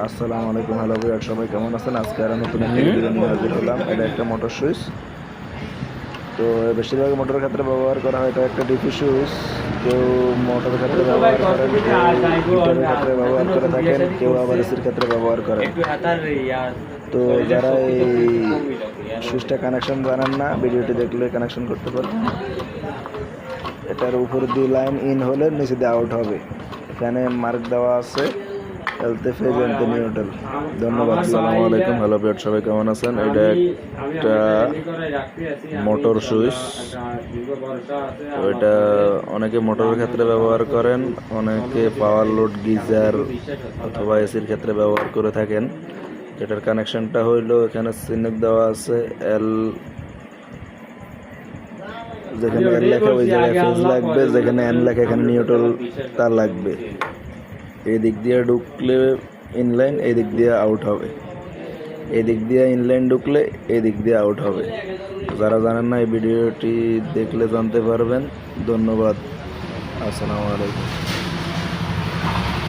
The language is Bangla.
আসসালামু আলাইকুম, হ্যালো ভাই, সবাই কেমন আছেন? আজকে আর নতুন একটা ভিডিও নিয়ে হাজির হলাম। এটা একটা মোটর সুইচ। তো বেশিরভাগ মোটরের ক্ষেত্রে ব্যবহার করা হয়, এটা একটা ডিপি সুইচ। কেউ মোটরের ক্ষেত্রে ব্যবহার করেন, কেউ হিটারের ক্ষেত্রে ব্যবহার করে থাকেন, কেউ আবার এসির ক্ষেত্রে ব্যবহার করেন। তো যারা এই সুইচটা কানেকশন জানেন না, ভিডিওটি দেখলে কানেকশন করতে পারবেন। এটার উপর দিয়ে লাইন ইন হলে নিচে দিয়ে আউট হবে। এখানে মার্ক দেওয়া আছে, এলতে ফেজ এলতে নিউট্রাল। ধন্যবাদ। আসসালামু আলাইকুম, হ্যালো ভিউয়ার, সবাই কেমন আছেন? এটা একটা মোটর সুইচ। ওইটা অনেকে মোটরের ক্ষেত্রে ব্যবহার করেন, অনেকে পাওয়ার লোড গিজার অথবা এসির ক্ষেত্রে ব্যবহার করে থাকেন। এটার কানেকশনটা হইলো, এখানে চিহ্ন দেওয়া আছে এল, যেখানে এল লেখা ওই জায়গায় ফেজ লাগবে, যেখানে এন লেখা এখানে নিউট্রাল তার লাগবে। এই দিক দিয়ে ঢুকলে ইনলাইন, এই দিক দিয়ে আউট হবে। এই দিক দিয়ে ইনলাইন ঢুকলে এই দিক দিয়ে আউট হবে। যারা জানেন না, এই ভিডিওটি দেখলে জানতে পারবেন। ধন্যবাদ। আসসালামু আলাইকুম।